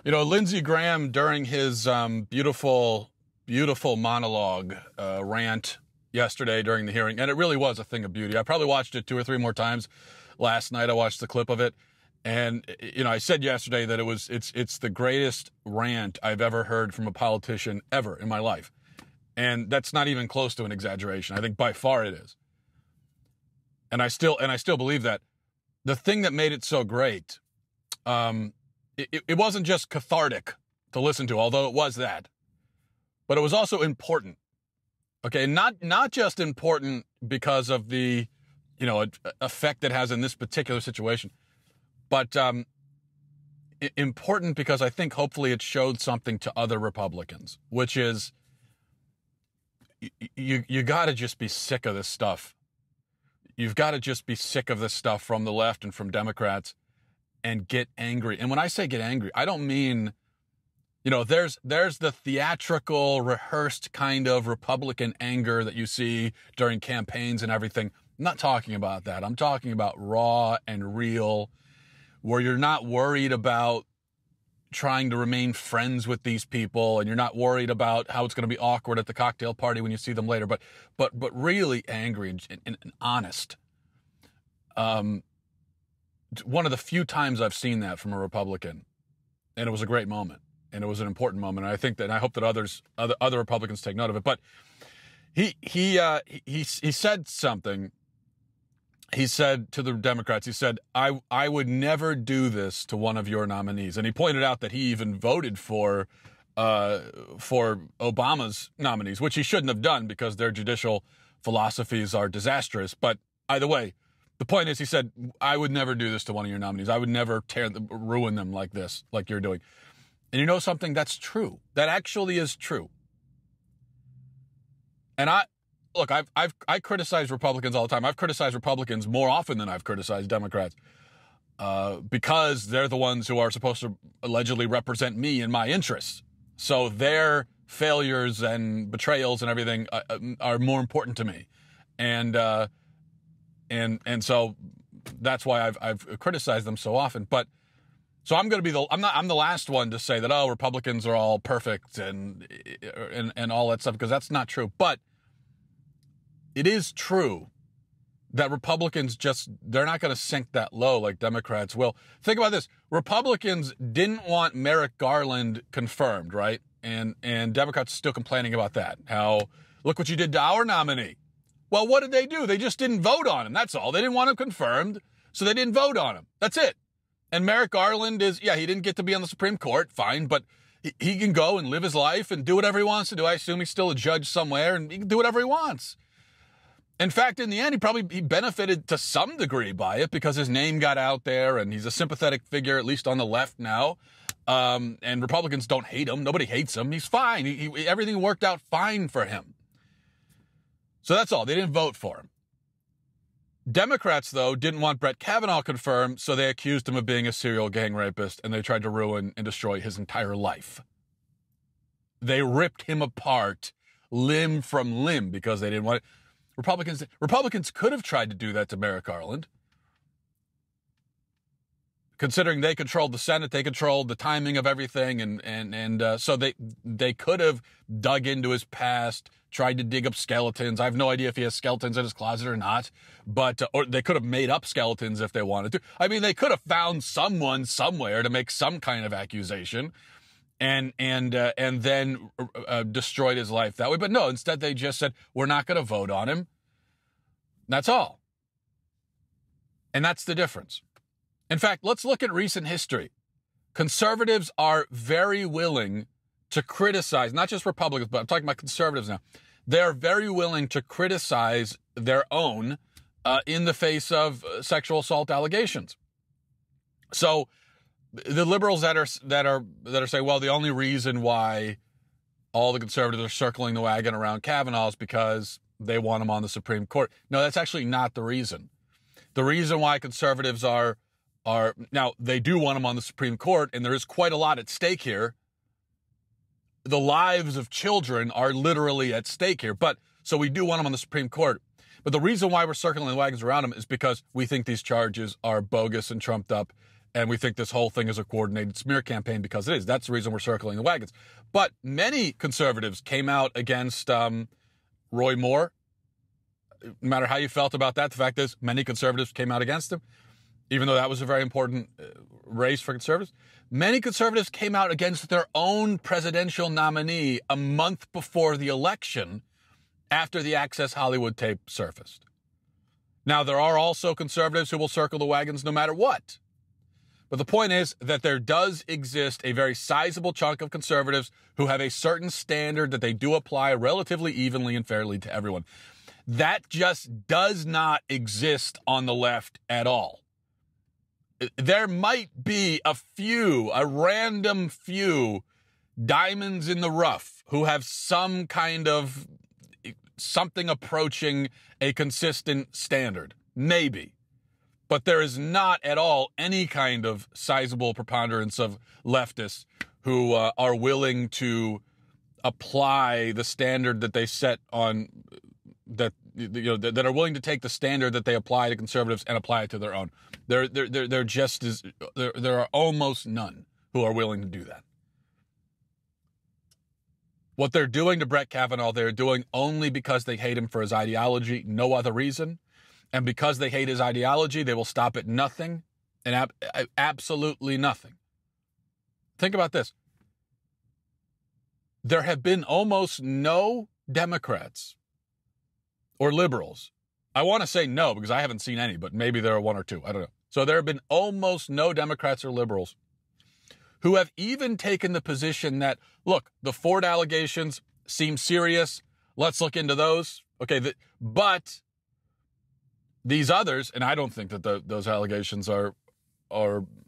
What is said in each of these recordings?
You know, Lindsey Graham, during his beautiful monologue, rant yesterday during the hearing, and it really was a thing of beauty. I probably watched it 2 or 3 more times. Last night I watched the clip of it, and I said yesterday that it's the greatest rant I've ever heard from a politician ever in my life, and that's not even close to an exaggeration. I think by far it is, and I still believe that. The thing that made it so great, it wasn't just cathartic to listen to, although it was that, but it was also important. Okay, not just important because of the, effect it has in this particular situation, but important because I think hopefully it showed something to other Republicans, which is you got to just be sick of this stuff. You've got to just be sick of this stuff from the left and from Democrats and get angry. And when I say get angry, I don't mean, there's the theatrical, rehearsed kind of Republican anger that you see during campaigns and everything. I'm not talking about that. I'm talking about raw and real, where you're not worried about trying to remain friends with these people, and you're not worried about how it's going to be awkward at the cocktail party when you see them later, but really angry and honest. One of the few times I've seen that from a Republican, and it was a great moment, and it was an important moment. And I think that, and I hope that other Republicans take note of it. But he said something. He said to the Democrats, he said, I would never do this to one of your nominees. And he pointed out that he even voted for Obama's nominees, which he shouldn't have done because their judicial philosophies are disastrous. But either way, the point is, he said, I would never do this to one of your nominees. I would never ruin them like this, like you're doing. And you know something? That's true. That actually is true. And I criticize Republicans all the time. I've criticized Republicans more often than I've criticized Democrats because they're the ones who are supposed to allegedly represent me and my interests. So their failures and betrayals and everything are more important to me, and so that's why I've criticized them so often. But so I'm going to be I'm the last one to say that Republicans are all perfect and all that stuff, because that's not true. But it is true that Republicans they're not going to sink that low like Democrats will. Think about this. Republicans didn't want Merrick Garland confirmed, right? And Democrats are still complaining about that. How, look what you did to our nominee. Well, what did they do? They just didn't vote on him. That's all. They didn't want him confirmed, so they didn't vote on him. That's it. And Merrick Garland he didn't get to be on the Supreme Court, fine, but he can go and live his life and do whatever he wants to do. I assume he's still a judge somewhere, and he can do whatever he wants. In fact, in the end, he benefited to some degree by it because his name got out there, and he's a sympathetic figure, at least on the left now. And Republicans don't hate him. Nobody hates him. He's fine. Everything worked out fine for him. So that's all. They didn't vote for him. Democrats, though, didn't want Brett Kavanaugh confirmed, so they accused him of being a serial gang rapist, and they tried to ruin and destroy his entire life. They ripped him apart limb from limb because they didn't want it. Republicans could have tried to do that to Merrick Garland. Considering they controlled the Senate, they controlled the timing of everything, and so they could have dug into his past, tried to dig up skeletons. I have no idea if he has skeletons in his closet or not, but or they could have made up skeletons if they wanted to. I mean, they could have found someone somewhere to make some kind of accusation, and then destroyed his life that way. But no, instead they just said, we're not going to vote on him. That's all. And that's the difference. In fact, let's look at recent history. Conservatives are very willing to criticize, not just Republicans, but I'm talking about conservatives now. They're very willing to criticize their own in the face of sexual assault allegations. So the liberals that are saying, well, the only reason why all the conservatives are circling the wagon around Kavanaugh is because they want him on the Supreme Court. No, that's actually not the reason. The reason why conservatives are now, they do want him on the Supreme Court, and there is quite a lot at stake here. The lives of children are literally at stake here. But so we do want him on the Supreme Court. But the reason why we're circling the wagons around him is because we think these charges are bogus and trumped up, And we think this whole thing is a coordinated smear campaign because it is. That's the reason we're circling the wagons. But many conservatives came out against Roy Moore. No matter how you felt about that, the fact is many conservatives came out against him, even though that was a very important race for conservatives. Many conservatives came out against their own presidential nominee a month before the election after the Access Hollywood tape surfaced. Now, there are also conservatives who will circle the wagons no matter what. But the point is that there does exist a very sizable chunk of conservatives who have a certain standard that they do apply relatively evenly and fairly to everyone. That just does not exist on the left at all. There might be a random few diamonds in the rough who have some kind of something approaching a consistent standard. Maybe. But there is not at all any kind of sizable preponderance of leftists who are willing to apply the standard that they set on that that are willing to take the standard that they apply to conservatives and apply it to their own. There are almost none who are willing to do that. What they're doing to Brett Kavanaugh, they're doing only because they hate him for his ideology, no other reason. And because they hate his ideology, they will stop at nothing and absolutely nothing. Think about this. There have been almost no Democrats or liberals. I want to say no because I haven't seen any, but maybe there are one or two. I don't know. So there have been almost no Democrats or liberals who have even taken the position that, look, the Ford allegations seem serious. Let's look into those. Okay, but these others, and I don't think that those allegations are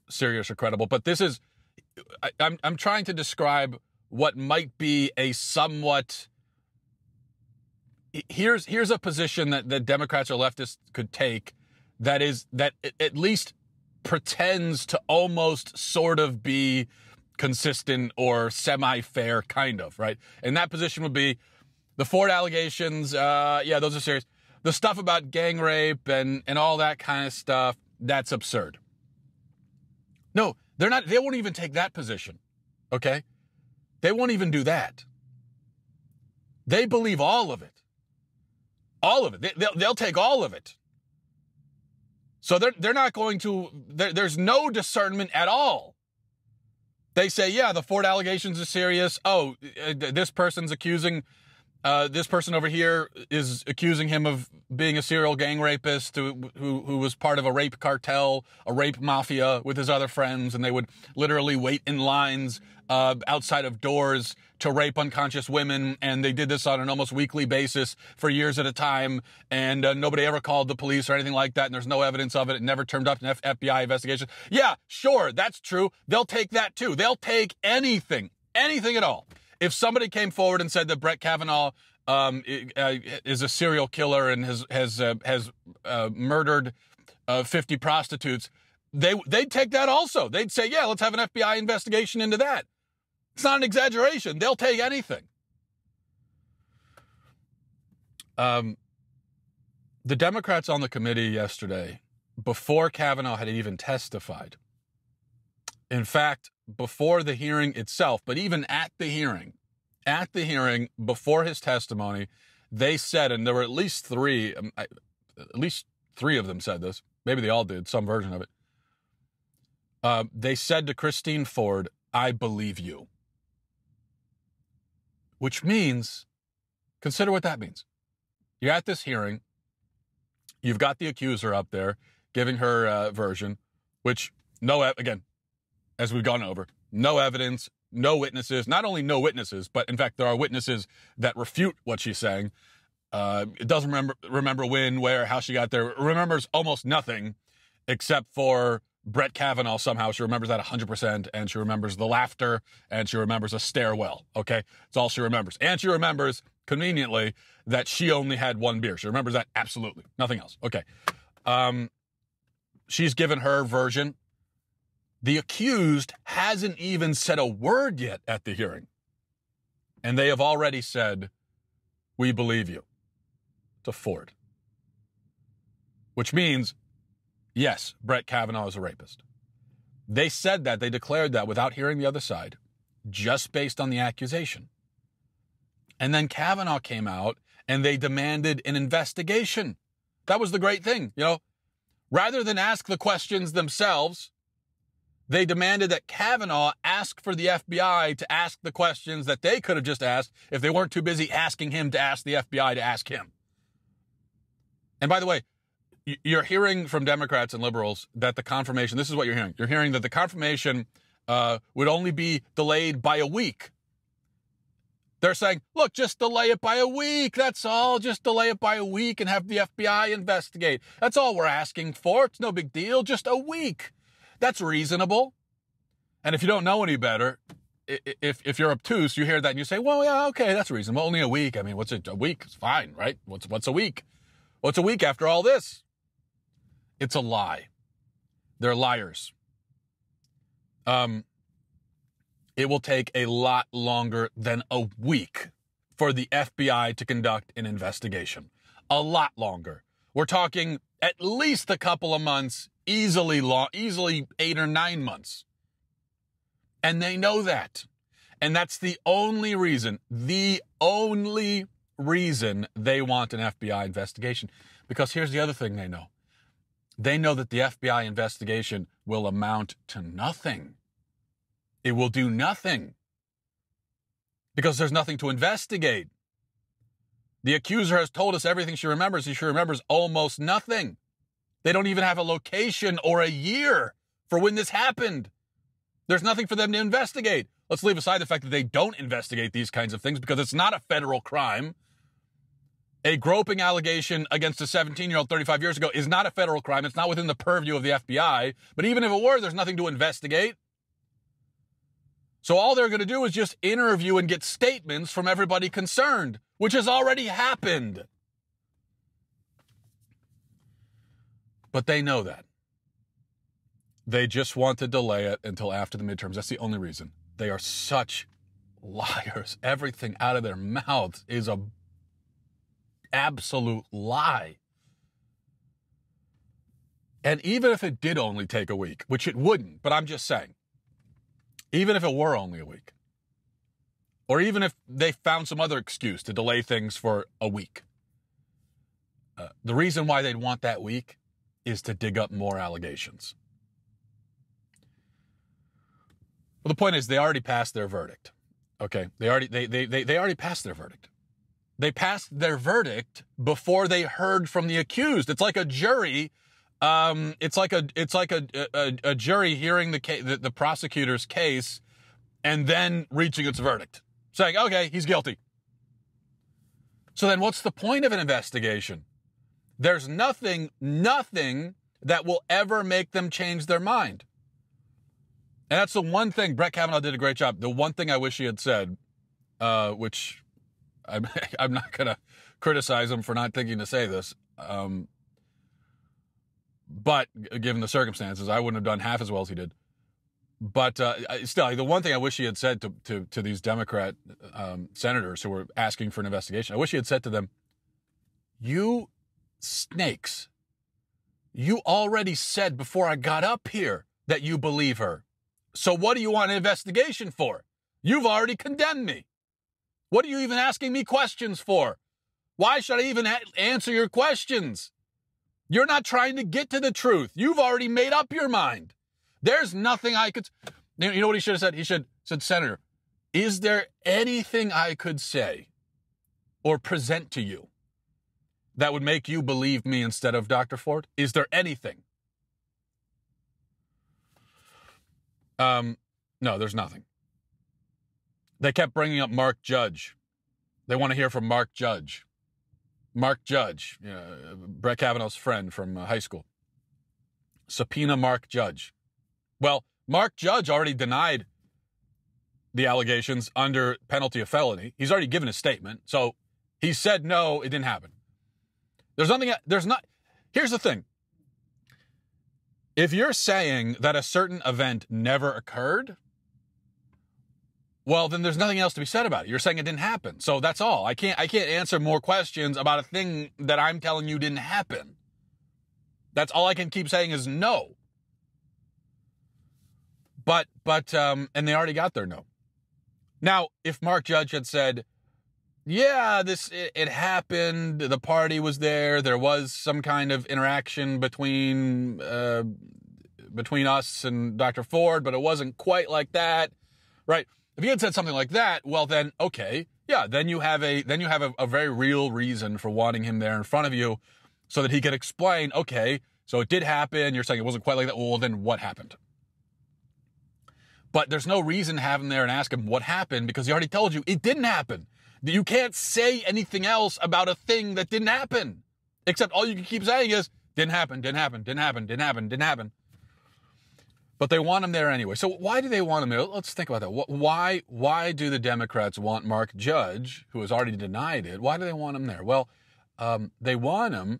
serious or credible, but this is, I'm trying to describe what might be a somewhat, here's a position that Democrats or leftists could take that at least pretends to almost sort of be consistent or semi-fair kind of, right? And that position would be the Ford allegations, yeah, those are serious. The stuff about gang rape and all that kind of stuff, that's absurd. No, they're not. They won't even take that position, okay? They won't even do that. They believe all of it. All of it. They'll take all of it. So they're not going to, there's no discernment at all. They say, yeah, the Ford allegations are serious. Oh, this person's accusing this person over here is accusing him of being a serial gang rapist who was part of a rape cartel, a rape mafia with his other friends, and they would literally wait in lines outside of doors to rape unconscious women, and they did this on an almost weekly basis for years at a time, and nobody ever called the police or anything like that, and there's no evidence of it. It never turned up in FBI investigation. Yeah, sure, that's true. They'll take that too. They'll take anything at all. If somebody came forward and said that Brett Kavanaugh is a serial killer and has murdered 50 prostitutes, they'd take that also. They'd say, yeah, let's have an FBI investigation into that. It's not an exaggeration. They'll take anything. The Democrats on the committee yesterday, before Kavanaugh had even testified, in fact, before the hearing itself, but even at the hearing, before his testimony, they said, and there were at least three of them said this, maybe they all did, some version of it. They said to Christine Ford, I believe you. Which means, consider what that means. You're at this hearing, you've got the accuser up there giving her version, which, again, as we've gone over, no evidence, no witnesses, not only no witnesses, but in fact, there are witnesses that refute what she's saying. It doesn't remember when, where, how she got there. Remembers almost nothing except for Brett Kavanaugh somehow. She remembers that 100%, and she remembers the laughter, and she remembers a stairwell, okay? That's all she remembers. And she remembers, conveniently, that she only had one beer. She remembers that absolutely. Nothing else. Okay. She's given her version. The accused hasn't even said a word yet at the hearing. And they have already said, we believe you, to Ford. Which means, yes, Brett Kavanaugh is a rapist. They said that, they declared that without hearing the other side, just based on the accusation. And then Kavanaugh came out and they demanded an investigation. That was the great thing, you know. Rather than ask the questions themselves, they demanded that Kavanaugh ask for the FBI to ask the questions that they could have just asked if they weren't too busy asking him to ask the FBI to ask him. And by the way, you're hearing from Democrats and liberals that the confirmation, this is what you're hearing. You're hearing that the confirmation would only be delayed by a week. They're saying, look, just delay it by a week. That's all. Just delay it by a week and have the FBI investigate. That's all we're asking for. It's no big deal. Just a week. That's reasonable. And if you don't know any better, if you're obtuse, you hear that and you say, well, yeah, okay, that's reasonable. Only a week. I mean, what's it? A week? It's fine, right? What's a week? What's a week after all this? It's a lie. They're liars. It will take a lot longer than a week for the FBI to conduct an investigation. A lot longer. We're talking at least a couple of months, easily 8 or 9 months. And they know that. And that's the only reason they want an FBI investigation. Because here's the other thing they know. They know that the FBI investigation will amount to nothing. It will do nothing. Because there's nothing to investigate. The accuser has told us everything she remembers, and she remembers almost nothing. They don't even have a location or a year for when this happened. There's nothing for them to investigate. Let's leave aside the fact that they don't investigate these kinds of things because it's not a federal crime. A groping allegation against a 17-year-old 35 years ago is not a federal crime. It's not within the purview of the FBI. But even if it were, there's nothing to investigate. So all they're going to do is just interview and get statements from everybody concerned, which has already happened. But they know that. They just want to delay it until after the midterms. That's the only reason. They are such liars. Everything out of their mouths is a absolute lie. And even if it did only take a week, which it wouldn't, but I'm just saying, even if it were only a week, or even if they found some other excuse to delay things for a week, the reason why they'd want that week is to dig up more allegations. Well, the point is they already passed their verdict. Okay, they already passed their verdict. They passed their verdict before they heard from the accused. It's like a jury. It's like a jury hearing the prosecutor's case and then reaching its verdict, saying, okay, he's guilty. So then what's the point of an investigation? There's nothing that will ever make them change their mind. And that's the one thing. Brett Kavanaugh did a great job. The one thing I wish he had said, which I'm not going to criticize him for not thinking to say this, but given the circumstances, I wouldn't have done half as well as he did. But still, the one thing I wish he had said to these Democrat senators who were asking for an investigation, I wish he had said to them, you snakes, you already said before I got up here that you believe her. So what do you want an investigation for? You've already condemned me. What are you even asking me questions for? Why should I even answer your questions? You're not trying to get to the truth. You've already made up your mind. There's nothing I could... You know what he should have said? He should have said, Senator, is there anything I could say or present to you that would make you believe me instead of Dr. Ford? Is there anything? No, there's nothing. They kept bringing up Mark Judge. They want to hear from Mark Judge. Mark Judge, Brett Kavanaugh's friend from high school. Subpoena Mark Judge. Well, Mark Judge already denied the allegations under penalty of felony. He's already given a statement. So he said, no, it didn't happen. Here's the thing. If you're saying that a certain event never occurred, well, then there's nothing else to be said about it. You're saying it didn't happen. So that's all. I can't answer more questions about a thing that I'm telling you didn't happen. That's all I can keep saying is no. And they already got their no. Now, if Mark Judge had said, yeah, it happened, the party was there was some kind of interaction between us and Dr. Ford, but it wasn't quite like that, right? If he had said something like that, well then, okay, yeah, then you have a very real reason for wanting him there in front of you so that he could explain, okay, so it did happen, you're saying it wasn't quite like that, well then what happened? But there's no reason to have him there and ask him what happened because he already told you it didn't happen. You can't say anything else about a thing that didn't happen. Except all you can keep saying is, didn't happen, didn't happen, didn't happen, didn't happen, didn't happen. But they want him there anyway. So why do they want him there? Let's think about that. Why do the Democrats want Mark Judge, who has already denied it? Why do they want him there? Well, they want him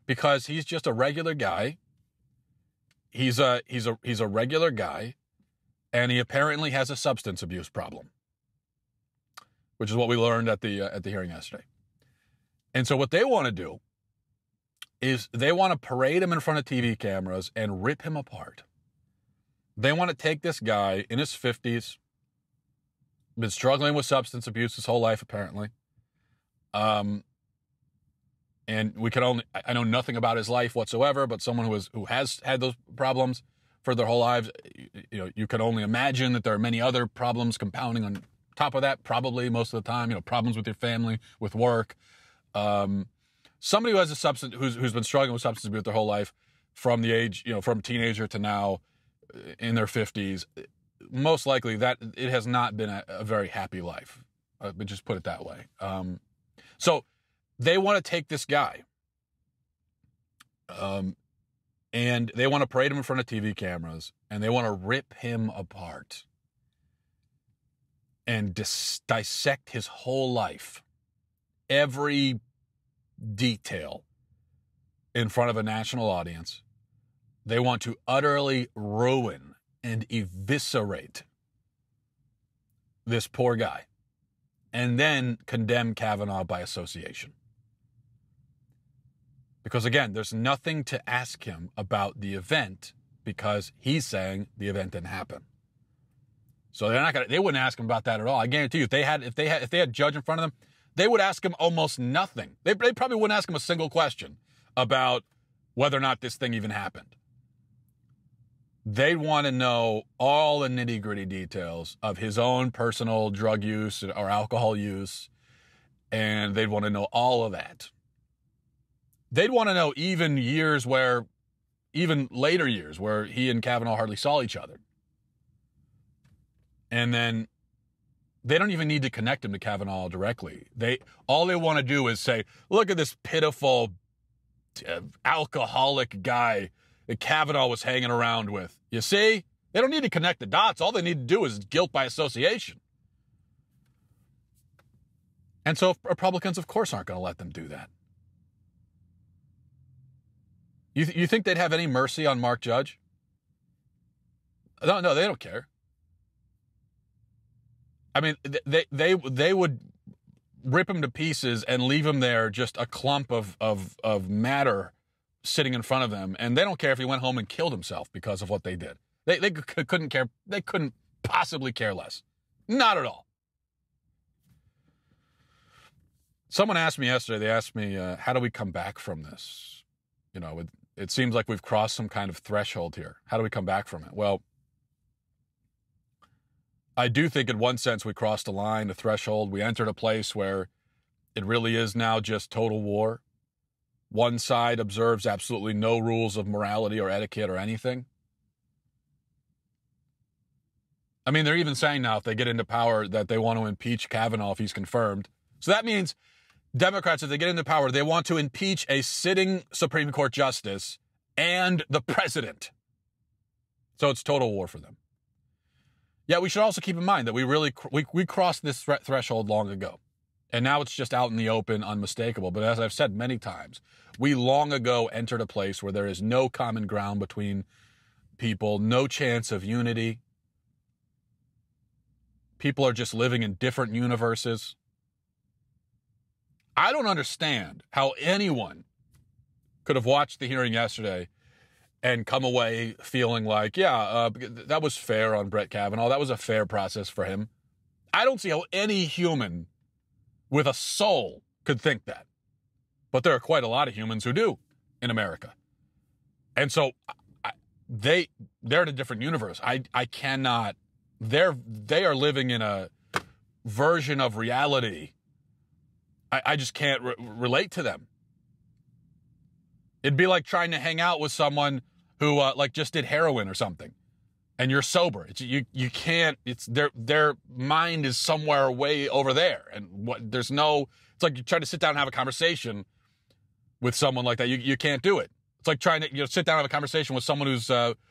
because he's just a regular guy. He's a regular guy, and he apparently has a substance abuse problem, which is what we learned at the hearing yesterday. And so what they want to do is they want to parade him in front of TV cameras and rip him apart. They want to take this guy in his 50s, been struggling with substance abuse his whole life, apparently. And I know nothing about his life whatsoever, but someone who has had those problems for their whole lives, you can only imagine that there are many other problems compounding on top of that, probably most of the time, problems with your family, with work. Somebody who has who's been struggling with substance abuse their whole life from the age, from teenager to now in their 50s, most likely that it has not been a very happy life. But just put it that way. So they want to take this guy, and they want to parade him in front of TV cameras, and they want to rip him apart and dissect his whole life, every detail, in front of a national audience. They want to utterly ruin and eviscerate this poor guy, and then condemn Kavanaugh by association. Because again, there's nothing to ask him about the event because he's saying the event didn't happen. So they wouldn't ask him about that at all. I guarantee you, if they had Judge in front of them, they would ask him almost nothing. They probably wouldn't ask him a single question about whether or not this thing even happened. They want to know all the nitty-gritty details of his own personal drug use or alcohol use, and they'd want to know all of that. They'd want to know even later years where he and Kavanaugh hardly saw each other. And then they don't even need to connect him to Kavanaugh directly. All they want to do is say, look at this pitiful alcoholic guy that Kavanaugh was hanging around with. You see? They don't need to connect the dots. All they need to do is guilt by association. And so Republicans, of course, aren't going to let them do that. You think they'd have any mercy on Mark Judge? No, they don't care. I mean, they would rip him to pieces and leave him there, just a clump of matter sitting in front of them, and they don't care if he went home and killed himself because of what they did. They couldn't care. They couldn't possibly care less. Not at all. Someone asked me yesterday, they asked me, how do we come back from this? It seems like we've crossed some kind of threshold here. How do we come back from it? Well, I do think in one sense we crossed a line, a threshold. We entered a place where it really is now just total war. One side observes absolutely no rules of morality or etiquette or anything. I mean, they're even saying now if they get into power that they want to impeach Kavanaugh if he's confirmed. So that means Democrats, if they get into power, they want to impeach a sitting Supreme Court justice and the president. So it's total war for them. Yeah, we should also keep in mind that we crossed this threshold long ago. And now it's just out in the open, unmistakable. But as I've said many times, we long ago entered a place where there is no common ground between people, no chance of unity. People are just living in different universes. I don't understand how anyone could have watched the hearing yesterday and come away feeling like, yeah, that was fair on Brett Kavanaugh. That was a fair process for him. I don't see how any human with a soul could think that. But there are quite a lot of humans who do in America. And so they're in a different universe. I cannot, they are living in a version of reality. I just can't relate to them. It'd be like trying to hang out with someone who like just did heroin or something, and you're sober. You can't. It's their mind is somewhere way over there, and it's like you try to sit down and have a conversation with someone like that. You can't do it. It's like trying to sit down and have a conversation with someone who's on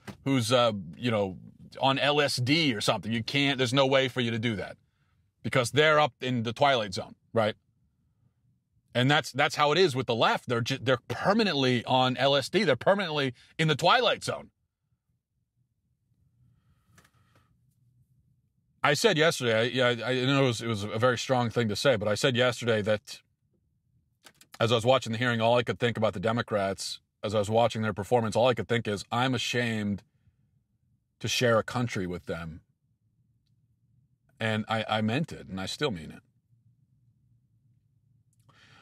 LSD or something. You can't. There's no way for you to do that because they're up in the twilight zone, right? And that's how it is with the left. They're permanently on LSD. They're permanently in the twilight zone. I said yesterday, I know it was a very strong thing to say, but I said yesterday that as I was watching the hearing, all I could think about the Democrats, as I was watching their performance, all I could think is, I'm ashamed to share a country with them. And I meant it, and I still mean it.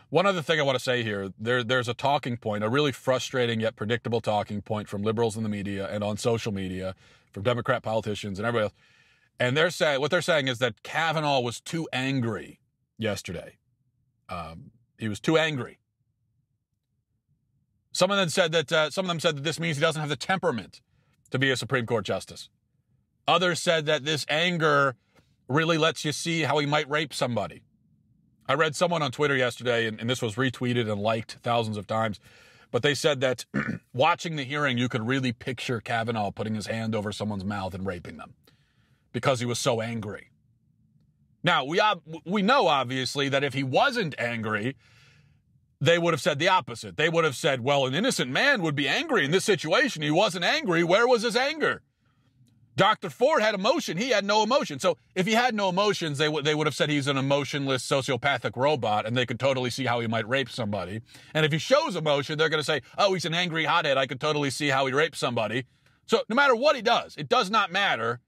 One other thing I want to say here, there's a talking point, a really frustrating yet predictable talking point from liberals in the media and on social media, from Democrat politicians and everybody else. And what they're saying is that Kavanaugh was too angry yesterday. He was too angry. Some of them said that this means he doesn't have the temperament to be a Supreme Court justice. Others said that this anger really lets you see how he might rape somebody. I read someone on Twitter yesterday, and this was retweeted and liked thousands of times, but they said that watching the hearing, you could really picture Kavanaugh putting his hand over someone's mouth and raping them because he was so angry. Now, we know, obviously, that if he wasn't angry, they would have said the opposite. They would have said, well, an innocent man would be angry in this situation. He wasn't angry. Where was his anger? Dr. Ford had emotion. He had no emotion. So if he had no emotions, they would have said he's an emotionless sociopathic robot, and they could totally see how he might rape somebody. And if he shows emotion, they're going to say, oh, he's an angry hothead. I could totally see how he rapes somebody. So no matter what he does, it does not matter.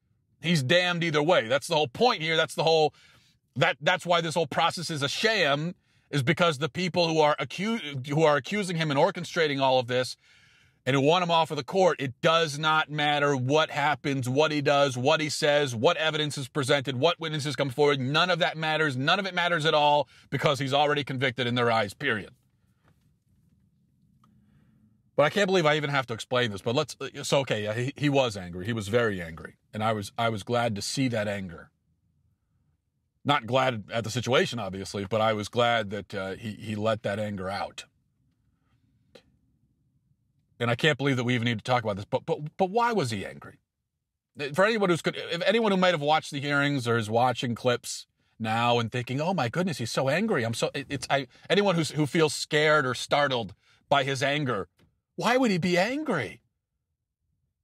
He's damned either way. That's the whole point here. That's why this whole process is a sham, is because the people who are accusing him and orchestrating all of this and who want him off of the court, it does not matter what happens, what he does, what he says, what evidence is presented, what witnesses come forward. None of that matters. None of it matters at all because he's already convicted in their eyes, period. But I can't believe I even have to explain this. But he was angry. He was very angry. And I was glad to see that anger. Not glad at the situation, obviously, but I was glad that he let that anger out. And I can't believe that we even need to talk about this. But why was he angry? For anyone anyone who might have watched the hearings or is watching clips now and thinking, "Oh my goodness, he's so angry." Anyone who feels scared or startled by his anger, why would he be angry?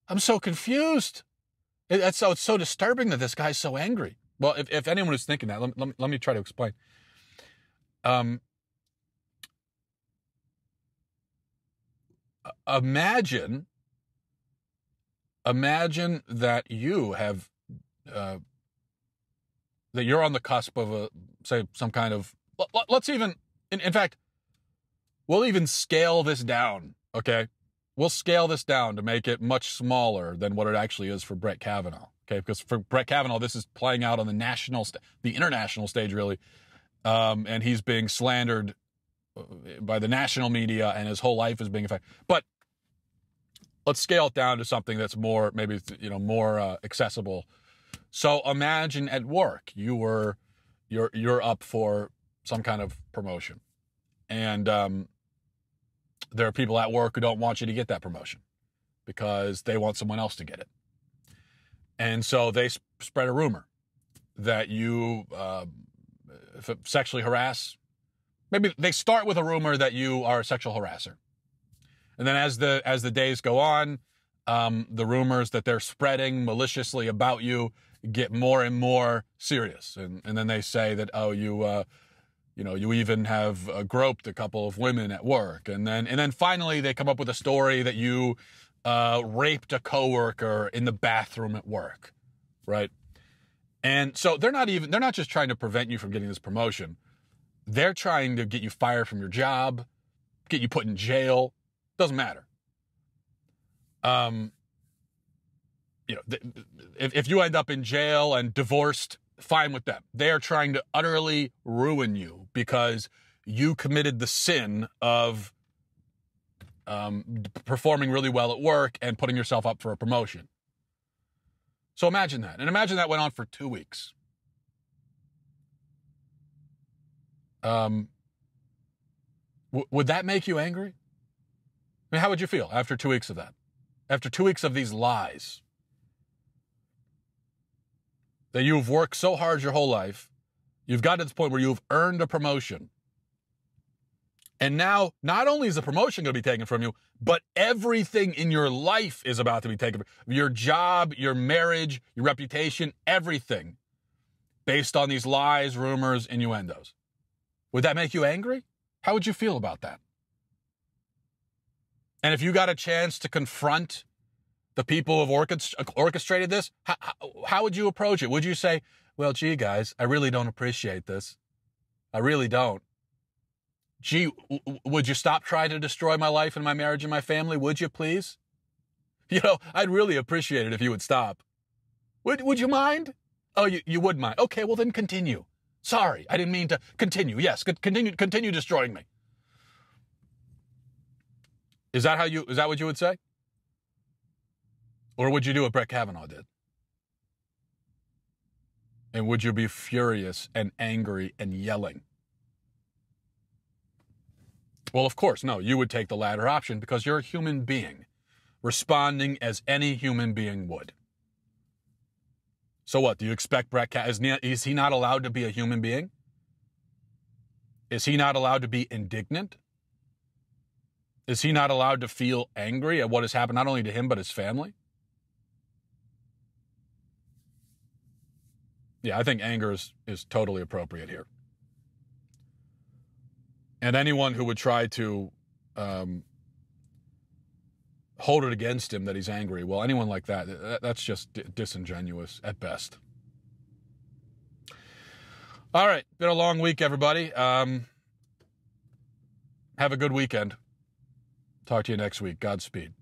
I'm so confused. It's so disturbing that this guy's so angry. Well, if anyone is thinking that, let me try to explain. Imagine that you have, that you're on the cusp of some kind of, let's even, in fact, we'll even scale this down, okay? We'll scale this down to make it much smaller than what it actually is for Brett Kavanaugh, okay? Because for Brett Kavanaugh, this is playing out on the international stage, really, and he's being slandered by the national media, and his whole life is being affected. But let's scale it down to something that's more, maybe, more accessible. So imagine at work, you're up for some kind of promotion, and there are people at work who don't want you to get that promotion because they want someone else to get it. And so they spread a rumor that you sexually harass. Maybe they start with a rumor that you are a sexual harasser. And then as the days go on, the rumors that they're spreading maliciously about you get more and more serious. And then they say that, oh, you even have groped a couple of women at work. And then finally they come up with a story that you raped a coworker in the bathroom at work, right? And so they're not just trying to prevent you from getting this promotion. They're trying to get you fired from your job, get you put in jail. Doesn't matter. If you end up in jail and divorced, fine with them. They're trying to utterly ruin you because you committed the sin of performing really well at work and putting yourself up for a promotion. So imagine that. And imagine that went on for 2 weeks. Would that make you angry? I mean, how would you feel after 2 weeks of that? After 2 weeks of these lies? That you've worked so hard your whole life, you've gotten to this point where you've earned a promotion. And now, not only is the promotion going to be taken from you, but everything in your life is about to be taken from you. Your job, your marriage, your reputation, everything, based on these lies, rumors, innuendos. Would that make you angry? How would you feel about that? And if you got a chance to confront the people who have orchestrated this, how would you approach it? Would you say, well, gee, guys, I really don't appreciate this. I really don't. Gee, would you stop trying to destroy my life and my marriage and my family? Would you, please? You know, I'd really appreciate it if you would stop. Would you mind? Oh, you would mind. Okay, well then continue. Sorry, I didn't mean to continue. Yes, continue destroying me. Is that what you would say? Or would you do what Brett Kavanaugh did? And would you be furious and angry and yelling? Well, of course, no, you would take the latter option because you're a human being, responding as any human being would. So what, do you expect Brett Kavanaugh, is he not allowed to be a human being? Is he not allowed to be indignant? Is he not allowed to feel angry at what has happened, not only to him, but his family? Yeah, I think anger is totally appropriate here. And anyone who would try to hold it against him that he's angry, well, anyone like that's just disingenuous at best. All right, been a long week, everybody. Have a good weekend. Talk to you next week. Godspeed.